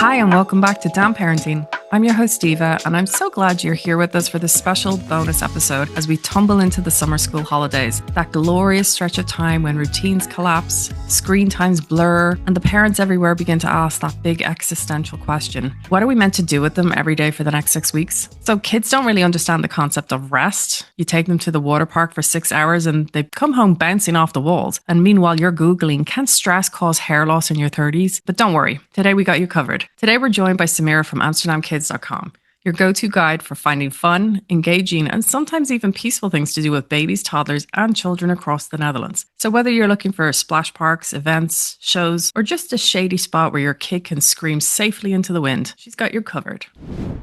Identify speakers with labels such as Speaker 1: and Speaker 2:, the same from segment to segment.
Speaker 1: Hi, and welcome back to Damn Parenting. I'm your host, Eva, and I'm so glad you're here with us for this special bonus episode as we tumble into the summer school holidays, that glorious stretch of time when routines collapse, screen times blur, and the parents everywhere begin to ask that big existential question: what are we meant to do with them every day for the next 6 weeks? So kids don't really understand the concept of rest. You take them to the water park for 6 hours and they come home bouncing off the walls. And meanwhile, you're Googling, can stress cause hair loss in your 30s? But don't worry, today we got you covered. Today we're joined by Samira from AmsterdamKids.com, your go-to guide for finding fun, engaging, and sometimes even peaceful things to do with babies, toddlers, and children across the Netherlands. So whether you're looking for splash parks, events, shows, or just a shady spot where your kid can scream safely into the wind, she's got you covered.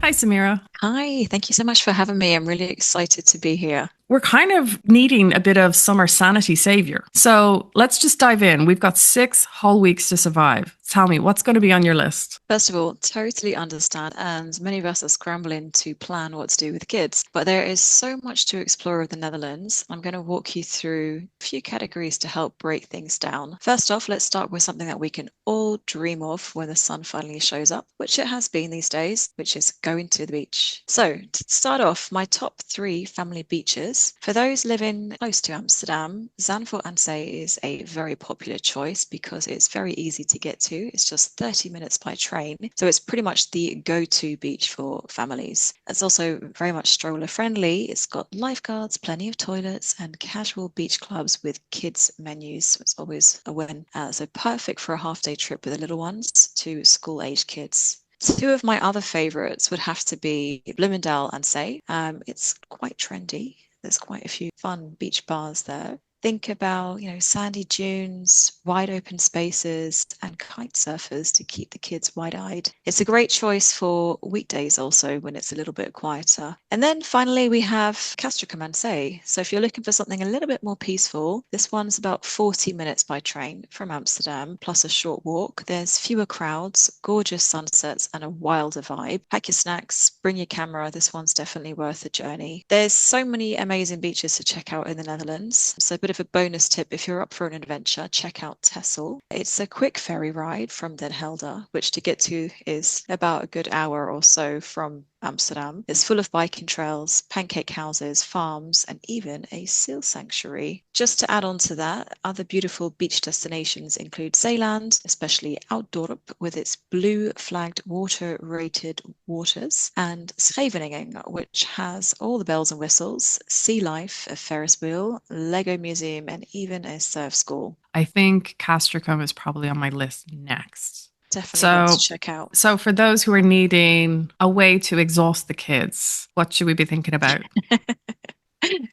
Speaker 1: Hi, Samira.
Speaker 2: Hi, thank you so much for having me. I'm really excited to be here.
Speaker 1: We're kind of needing a bit of summer sanity savior. So let's just dive in. We've got 6 whole weeks to survive. Tell me, what's going to be on your list?
Speaker 2: First of all, totally understand, and many of us are scrambling to plan what to do with kids. But there is so much to explore of the Netherlands. I'm going to walk you through a few categories to help break things down. First off, let's start with something that we can all dream of when the sun finally shows up, which it has been these days, which is going to the beach. So to start off, my top 3 family beaches. For those living close to Amsterdam, Zandvoort aan Zee is a very popular choice because it's very easy to get to. It's just 30 minutes by train. So it's pretty much the go-to beach for families. It's also very much stroller friendly. It's got lifeguards, plenty of toilets, and casual beach clubs with kids menus. So it's always a win. So perfect for a half-day trip with the little ones to school-age kids. 2 of my other favorites would have to be Bloemendaal aan Zee. It's quite trendy. There's quite a few fun beach bars there. Think about, sandy dunes, wide open spaces, and kite surfers to keep the kids wide-eyed. It's a great choice for weekdays also when it's a little bit quieter. And then finally, we have Castricum aan Zee. So if you're looking for something a little bit more peaceful, this one's about 40 minutes by train from Amsterdam, plus a short walk. There's fewer crowds, gorgeous sunsets, and a wilder vibe. Pack your snacks, bring your camera. This one's definitely worth the journey. There's so many amazing beaches to check out in the Netherlands. So of a bonus tip, if you're up for an adventure, check out Texel. It's a quick ferry ride from Den Helder, which to get to is about a good hour or so from Amsterdam. It's full of biking trails, pancake houses, farms, and even a seal sanctuary. Just to add on to that, other beautiful beach destinations include Zeeland, especially Ouddorp with its blue flagged water rated waters, and Scheveningen, which has all the bells and whistles, sea life, a Ferris wheel, Lego museum, and even a surf school.
Speaker 1: I think Castricum is probably on my list next.
Speaker 2: Definitely one to
Speaker 1: So,
Speaker 2: check out.
Speaker 1: so for those who are needing a way to exhaust the kids, what should we be thinking about?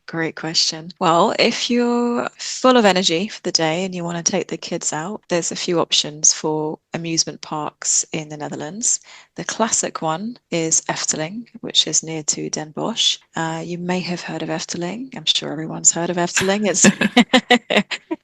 Speaker 2: Great question. Well, if you're full of energy for the day and you want to take the kids out, there's a few options for amusement parks in the Netherlands. The classic one is Efteling, which is near to Den Bosch. You may have heard of Efteling. I'm sure everyone's heard of Efteling.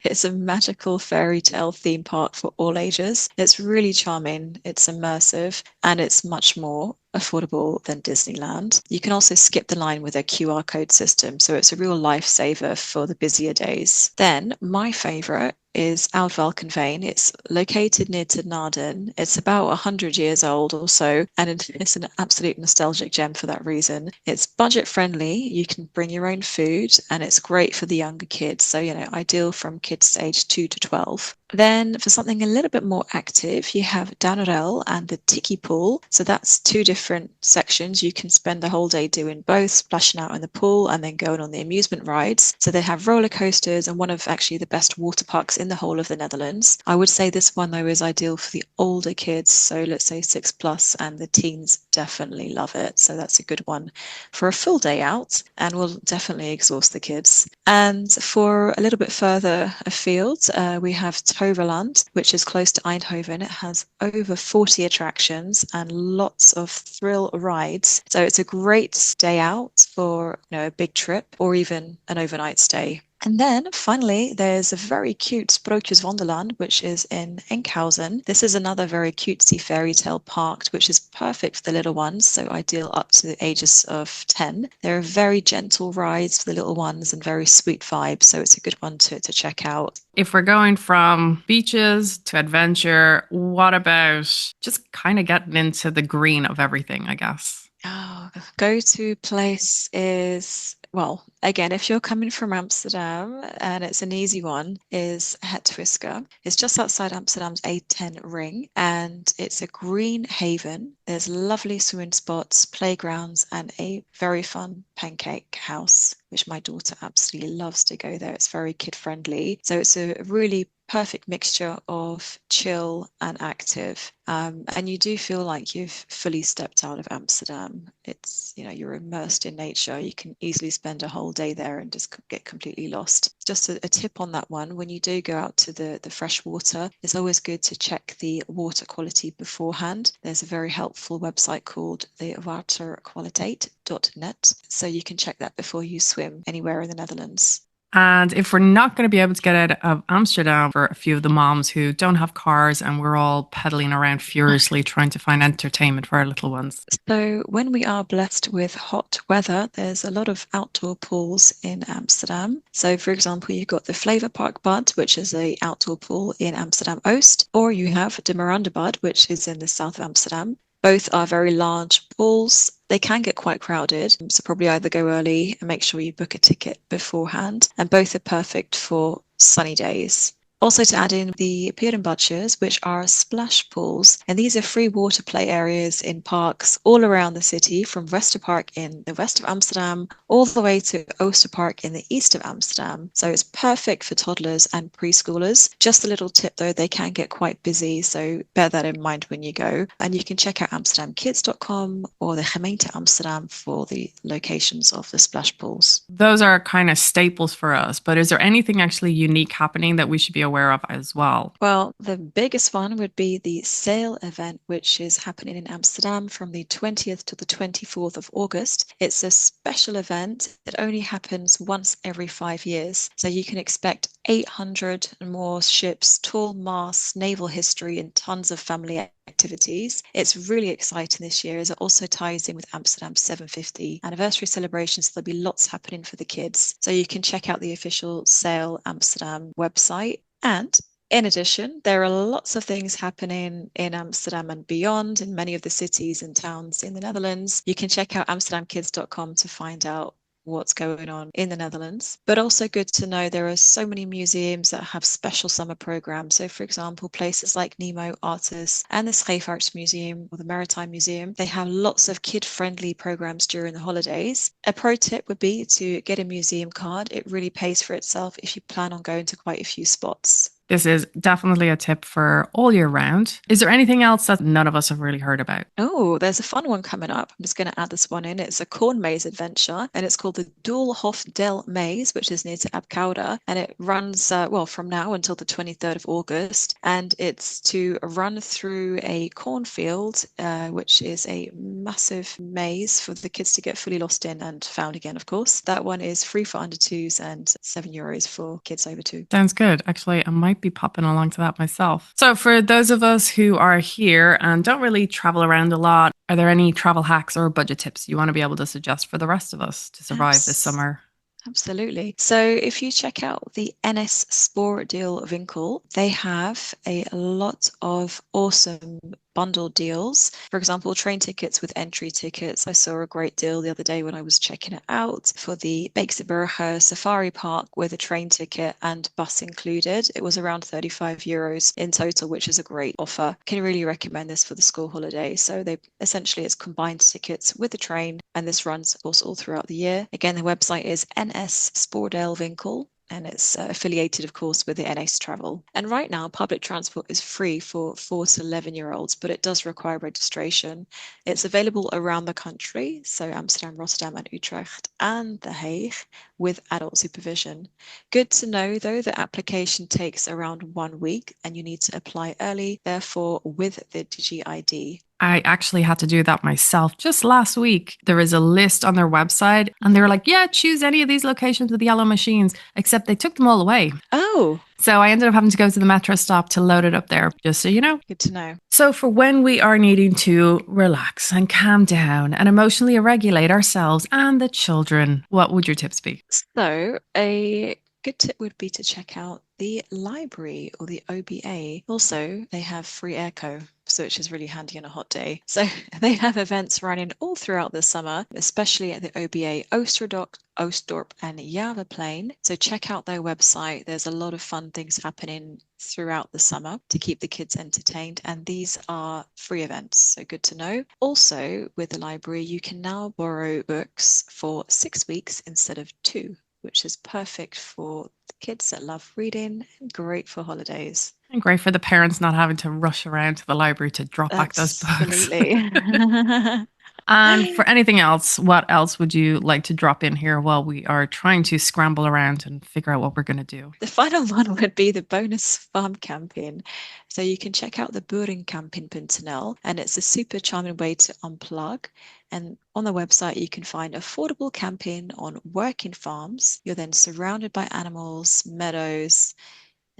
Speaker 2: It's a magical fairy tale theme park for all ages. It's really charming, it's immersive, and it's much more affordable than Disneyland. You can also skip the line with a QR code system, so it's a real lifesaver for the busier days. Then my favorite is Oud-Valkenveen. It's located near to Naarden. It's about 100 years old or so, and it's an absolute nostalgic gem for that reason. It's budget friendly. You can bring your own food, and it's great for the younger kids. So, ideal from kids aged 2 to 12. Then for something a little bit more active, you have Dannerel and the Tiki Pool. So that's 2 different sections. You can spend the whole day doing both, splashing out in the pool and then going on the amusement rides. So they have roller coasters and one of actually the best water parks in the whole of the Netherlands. I would say this one though is ideal for the older kids. So let's say 6+, and the teens definitely love it. So that's a good one for a full day out and will definitely exhaust the kids. And for a little bit further afield, we have Toverland, which is close to Eindhoven. It has over 40 attractions and lots of thrill rides. So it's a great day out for a big trip or even an overnight stay. And then finally, there's a very cute Sprookjeswonderland, which is in Enkhuizen. This is another very cutesy fairy tale park, which is perfect for the little ones, so ideal up to the ages of 10. There are very gentle rides for the little ones and very sweet vibes, so it's a good one to check out.
Speaker 1: If we're going from beaches to adventure, what about just kind of getting into the green of everything, I guess?
Speaker 2: Oh, go-to place is, well, again, if you're coming from Amsterdam and it's an easy one, is Het Twisker. It's just outside Amsterdam's A10 ring and it's a green haven. There's lovely swimming spots, playgrounds, and a very fun pancake house, which my daughter absolutely loves to go there. It's very kid friendly. So it's a really perfect mixture of chill and active. And you do feel like you've fully stepped out of Amsterdam. It's, you're immersed in nature. You can easily spend a whole day there and just get completely lost. Just a tip on that one, when you do go out to the fresh water, it's always good to check the water quality beforehand. There's a very helpful website called the waterkwaliteit.net. So you can check that before you swim anywhere in the Netherlands.
Speaker 1: And if we're not going to be able to get out of Amsterdam for a few of the moms who don't have cars and we're all pedaling around furiously trying to find entertainment for our little ones.
Speaker 2: So when we are blessed with hot weather, there's a lot of outdoor pools in Amsterdam. So for example, you've got the Flavor Park Bad, which is a outdoor pool in Amsterdam Oost, or you have the Miranda Bad, which is in the south of Amsterdam. Both are very large pools. They can get quite crowded, so probably either go early and make sure you book a ticket beforehand. And both are perfect for sunny days. Also to add in the Boredom Busters, which are splash pools. And these are free water play areas in parks all around the city, from Westerpark in the west of Amsterdam, all the way to Oosterpark in the east of Amsterdam. So it's perfect for toddlers and preschoolers. Just a little tip though, they can get quite busy, so bear that in mind when you go. And you can check out amsterdamkids.com or the Gemeente Amsterdam for the locations of the splash pools.
Speaker 1: Those are kind of staples for us, but is there anything actually unique happening that we should be aware of as well?
Speaker 2: Well, the biggest one would be the Sail event, which is happening in Amsterdam from the 20th to the 24th of August. It's a special event that only happens once every 5 years. So you can expect 800 and more ships, tall masts, naval history, and tons of family activities. It's really exciting this year as it also ties in with Amsterdam's 750 anniversary celebrations. So there'll be lots happening for the kids. So you can check out the official Sail Amsterdam website. And in addition, there are lots of things happening in Amsterdam and beyond in many of the cities and towns in the Netherlands. You can check out amsterdamkids.com to find out what's going on in the Netherlands. But also good to know there are so many museums that have special summer programs. So for example, places like Nemo, Artis and the Scheepvaarts Museum or the Maritime Museum, they have lots of kid-friendly programs during the holidays. A pro tip would be to get a museum card. It really pays for itself if you plan on going to quite a few spots.
Speaker 1: This is definitely a tip for all year round. Is there anything else that none of us have really heard about?
Speaker 2: Oh, there's a fun one coming up. I'm just going to add this one in. It's a corn maze adventure, and it's called the Doolhof del Maze, which is near to Apkoude, and it runs from now until the 23rd of August, and it's to run through a cornfield, which is a massive maze for the kids to get fully lost in and found again, of course. That one is free for under twos and €7 for kids over two.
Speaker 1: Sounds good. Actually, I might be popping along to that myself. So, for those of us who are here and don't really travel around a lot, are there any travel hacks or budget tips you want to be able to suggest for the rest of us to survive this summer?
Speaker 2: Absolutely. So if you check out the NS Spoordeel Winkel, they have a lot of awesome bundle deals. For example, train tickets with entry tickets. I saw a great deal the other day when I was checking it out for the Beekseberge Safari Park with a train ticket and bus included. It was around €35 in total, which is a great offer. Can really recommend this for the school holiday. So it's combined tickets with the train, and this runs of course all throughout the year. Again, the website is NS Spoordeel Winkel. And it's affiliated, of course, with the NS Travel. And right now, public transport is free for 4 to 11-year-olds, but it does require registration. It's available around the country, so Amsterdam, Rotterdam, and Utrecht, and The Hague, with adult supervision. Good to know, though, the application takes around 1 week, and you need to apply early, therefore, with the DigiID.
Speaker 1: I actually had to do that myself just last week. There is a list on their website and they were like, yeah, choose any of these locations with yellow machines, except they took them all away.
Speaker 2: Oh,
Speaker 1: So I ended up having to go to the metro stop to load it up there, just so you know.
Speaker 2: good to know.
Speaker 1: So for when we are needing to relax and calm down and emotionally regulate ourselves and the children, what would your tips be?
Speaker 2: So, a good tip would be to check out the library or the OBA. Also, they have free airco, so which is really handy on a hot day. So they have events running all throughout the summer, especially at the OBA Oosterdorp, and Javaplain. So check out their website. There's a lot of fun things happening throughout the summer to keep the kids entertained, and these are free events, so good to know. Also, with the library, you can now borrow books for 6 weeks instead of 2, which is perfect for the kids that love reading and great for holidays.
Speaker 1: And great for the parents not having to rush around to the library to drop back those books.
Speaker 2: Absolutely.
Speaker 1: And for anything else, what else would you like to drop in here while we are trying to scramble around and figure out what we're going to do?
Speaker 2: The final one would be the bonus farm camping. So you can check out the Boering Camp in Puntenel, and it's a super charming way to unplug. And on the website, you can find affordable camping on working farms. You're then surrounded by animals, meadows,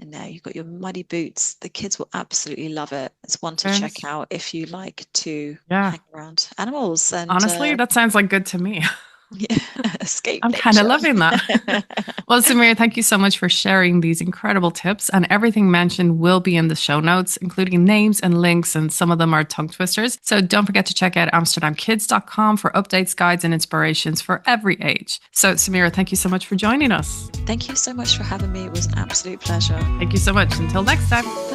Speaker 2: and now you've got your muddy boots. The kids will absolutely love it. It's one to check out if you like to hang around animals. And
Speaker 1: honestly, that sounds like good to me.
Speaker 2: Yeah, escape.
Speaker 1: I'm kind of loving that. Well, Samira, thank you so much for sharing these incredible tips. And everything mentioned will be in the show notes, including names and links, and some of them are tongue twisters. So don't forget to check out amsterdamkids.com for updates, guides, and inspirations for every age. So, Samira, thank you so much for joining us.
Speaker 2: Thank you so much for having me. It was an absolute pleasure.
Speaker 1: Thank you so much. Until next time.